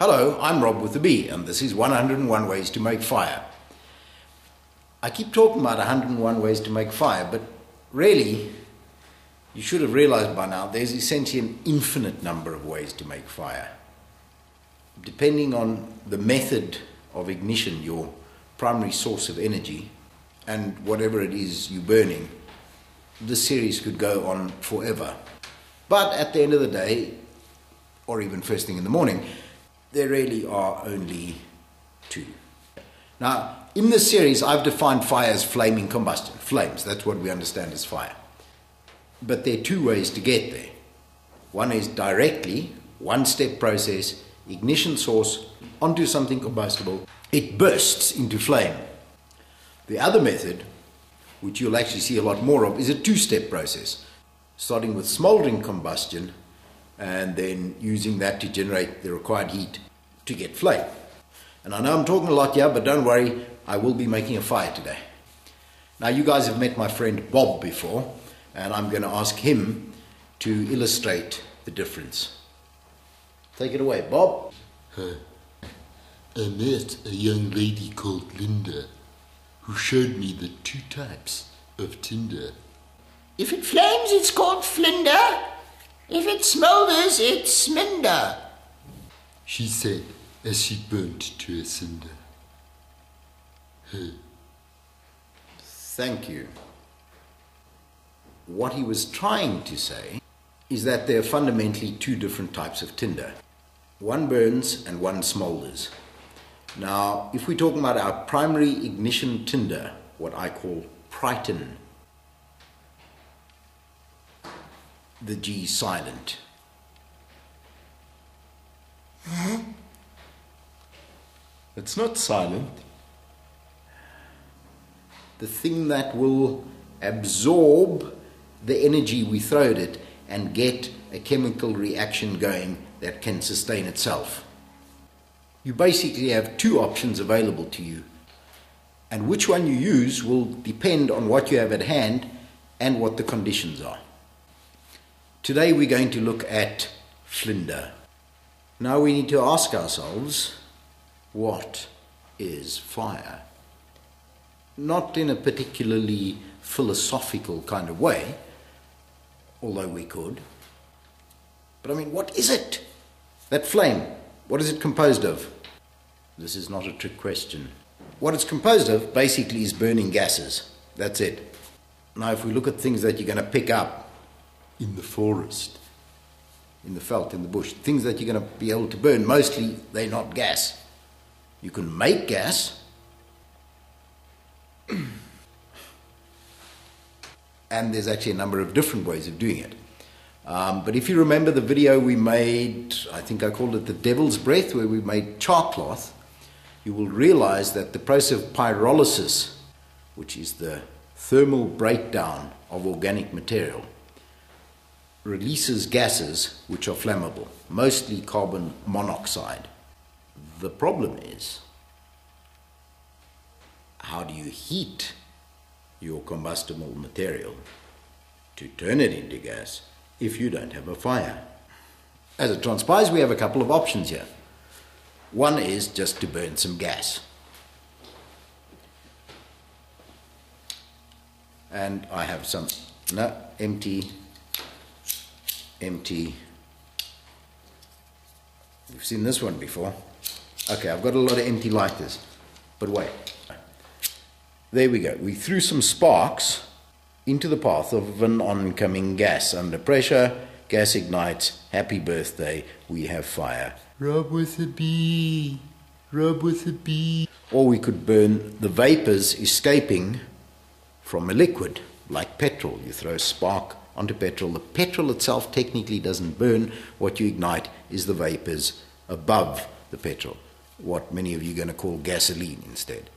Hello, I'm Rob with the B, and this is 101 Ways to Make Fire. I keep talking about 101 ways to make fire, but really, you should have realized by now, there's essentially an infinite number of ways to make fire. Depending on the method of ignition, your primary source of energy, and whatever it is you're burning, this series could go on forever. But at the end of the day, or even first thing in the morning, there really are only two. Now, in this series, I've defined fire as flaming combustion. Flames, that's what we understand as fire. But there are two ways to get there. One is directly, one-step process, ignition source onto something combustible. It bursts into flame. The other method, which you'll actually see a lot more of, is a two-step process, starting with smoldering combustion and then using that to generate the required heat to get flame. And I know I'm talking a lot here, but don't worry, I will be making a fire today. Now, you guys have met my friend Bob before, and I'm going to ask him to illustrate the difference. Take it away, Bob. I met a young lady called Linda, who showed me the two types of Tinder. If it flames, it's called flinder. If it smoulders, it's sminder. She said as she burnt to a cinder. Thank you. What he was trying to say is that there are fundamentally two different types of tinder. One burns and one smoulders. Now, if we're talking about our primary ignition tinder, what I call Triton, the G silent. It's not silent. The thing that will absorb the energy we throw at it and get a chemical reaction going that can sustain itself. You basically have two options available to you, and which one you use will depend on what you have at hand and what the conditions are. Today we're going to look at flinder. Now we need to ask ourselves, what is fire? Not in a particularly philosophical kind of way, although we could. But I mean, what is it? That flame, what is it composed of? This is not a trick question. What it's composed of basically is burning gases. That's it. Now if we look at things that you're going to pick up in the forest, in the veld, in the bush, things that you're going to be able to burn, mostly they're not gas. You can make gas, and there's actually a number of different ways of doing it. But if you remember the video we made, I think I called it the Devil's Breath, where we made char cloth, you will realize that the process of pyrolysis, which is the thermal breakdown of organic material, releases gases which are flammable, mostly carbon monoxide. The problem is, how do you heat your combustible material to turn it into gas if you don't have a fire? As it transpires, we have a couple of options here. One is just to burn some gas. And I have some, empty. You've seen this one before. Okay, I've got a lot of empty lighters, but wait. There we go. We threw some sparks into the path of an oncoming gas. Under pressure, gas ignites. Happy birthday, we have fire. ROBwithaB, ROBwithaB. Or we could burn the vapors escaping from a liquid, like petrol. You throw a spark onto petrol. The petrol itself technically doesn't burn. What you ignite is the vapors above the petrol, what many of you are going to call gasoline instead,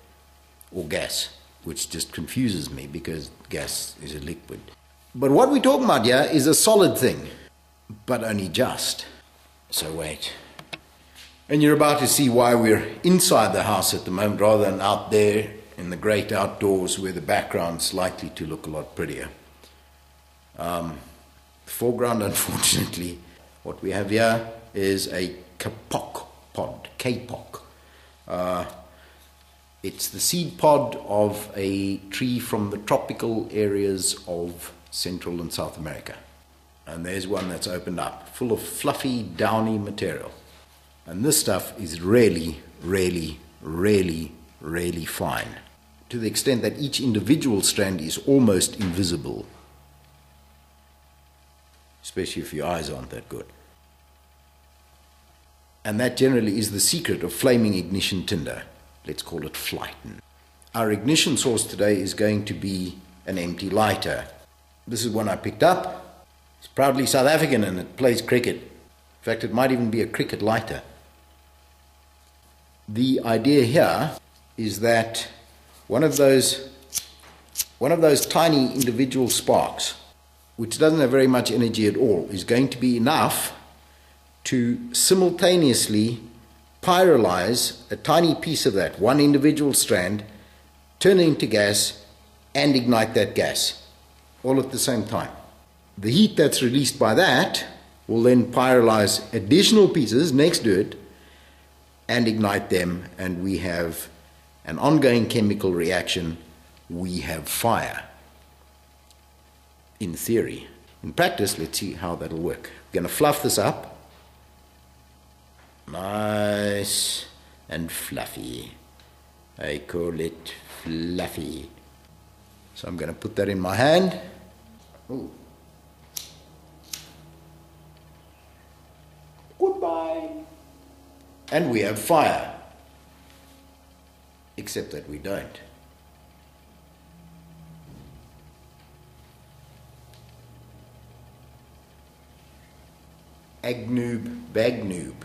or gas, which just confuses me because gas is a liquid. But what we're talking about here is a solid thing, but only just. So wait. And you're about to see why we're inside the house at the moment rather than out there in the great outdoors where the background's likely to look a lot prettier. The foreground, unfortunately, what we have here is a kapok pod. kapok. It's the seed pod of a tree from the tropical areas of Central and South America. And there's one that's opened up, full of fluffy, downy material. And this stuff is really, really, really, really fine, to the extent that each individual strand is almost invisible, especially if your eyes aren't that good. And that generally is the secret of flaming ignition tinder. Let's call it flighten. Our ignition source today is going to be an empty lighter. This is one I picked up. It's proudly South African and it plays cricket. In fact, it might even be a cricket lighter. The idea here is that one of those tiny individual sparks, which doesn't have very much energy at all, is going to be enough to simultaneously pyrolyze a tiny piece of that, one individual strand, turn it into gas, and ignite that gas, all at the same time. The heat that's released by that will then pyrolyze additional pieces next to it and ignite them, and we have an ongoing chemical reaction. We have fire. In theory. In practice, let's see how that'll work. We're going to fluff this up. Nice and fluffy. I call it fluffy. So I'm going to put that in my hand. Ooh. Goodbye. And we have fire. Except that we don't. Agnoob, bagnoob.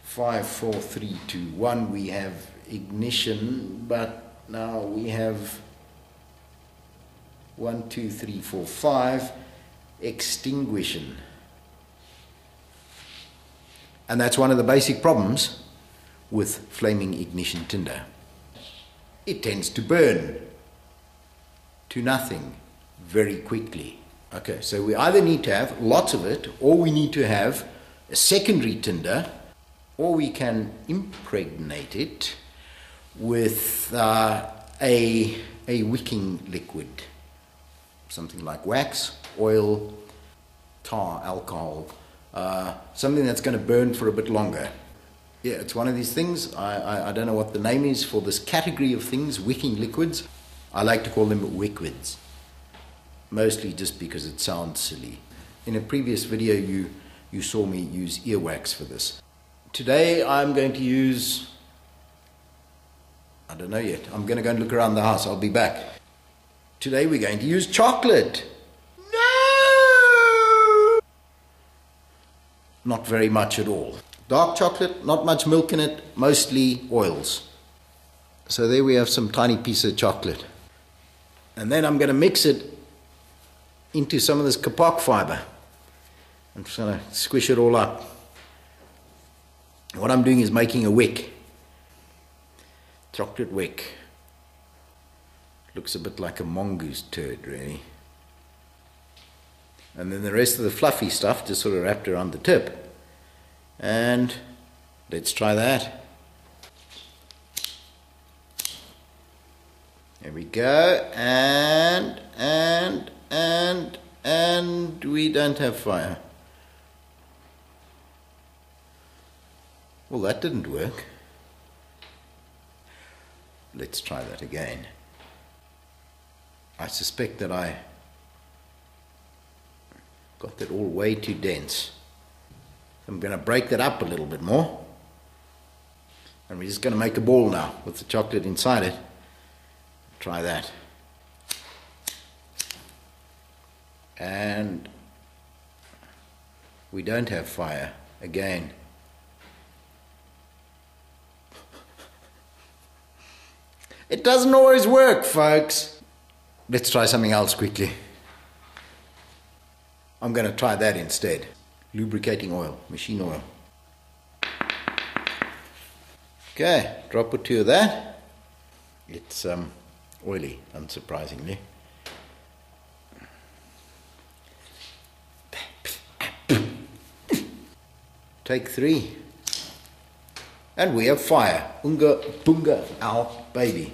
5, 4, 3, 2, 1. We have ignition, but now we have 1, 2, 3, 4, 5 extinguishing. And that's one of the basic problems with flaming ignition tinder. It tends to burn to nothing very quickly. Okay, so we either need to have lots of it, or we need to have a secondary tinder, or we can impregnate it with a wicking liquid, something like wax, oil, tar, alcohol, something that's going to burn for a bit longer. Yeah, it's one of these things. I don't know what the name is for this category of things, wicking liquids. I like to call them wickwids, mostly just because it sounds silly. In a previous video, you saw me use earwax for this. Today I'm going to use, I don't know yet, I'm going to go and look around the house. I'll be back. Today we're going to use chocolate. No! Not very much at all. Dark chocolate, not much milk in it, mostly oils. So there we have some tiny piece of chocolate. And then I'm going to mix it into some of this kapok fiber. I'm just going to squish it all up. What I'm doing is making a wick. Chocolate wick. Looks a bit like a mongoose turd, really. And then the rest of the fluffy stuff just sort of wrapped around the tip. And let's try that. There we go. And we don't have fire. Well, that didn't work. Let's try that again. I suspect that I got that all way too dense. I'm going to break that up a little bit more. And we're just going to make a ball now with the chocolate inside it. Try that. And we don't have fire again. It doesn't always work, folks. Let's try something else quickly. I'm going to try that instead. Lubricating oil, machine oil. Okay, drop or two of that. It's oily, unsurprisingly. Take 3. And we have fire. Unga, bunga, our baby.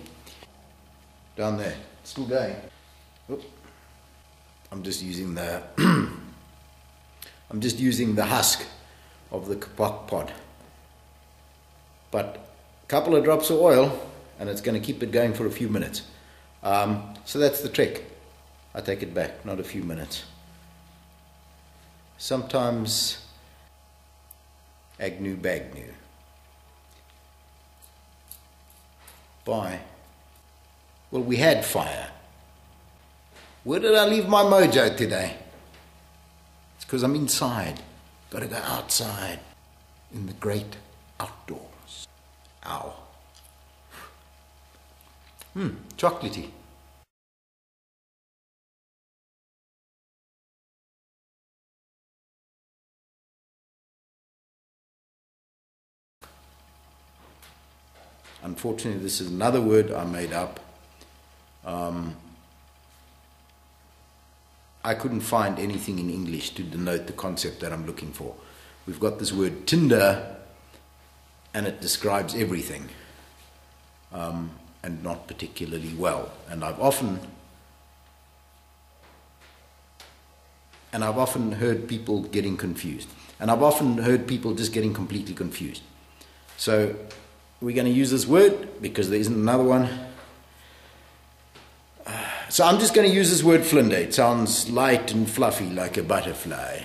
Down there. Still going. Oop. I'm just using the husk of the kapok pod. But a couple of drops of oil and it's going to keep it going for a few minutes. So that's the trick. I take it back, not a few minutes. Sometimes agnew bagnew. Bye. Well, we had fire. Where did I leave my mojo today? It's because I'm inside. Got to go outside in the great outdoors. Ow. Chocolatey. Unfortunately, this is another word I made up. I couldn't find anything in English to denote the concept that I'm looking for. We've got this word Tinder, and it describes everything, and not particularly well. And I've often heard people getting confused. And I've often heard people just getting completely confused. So we're going to use this word because there isn't another one. So I'm just going to use this word flinder. It sounds light and fluffy like a butterfly.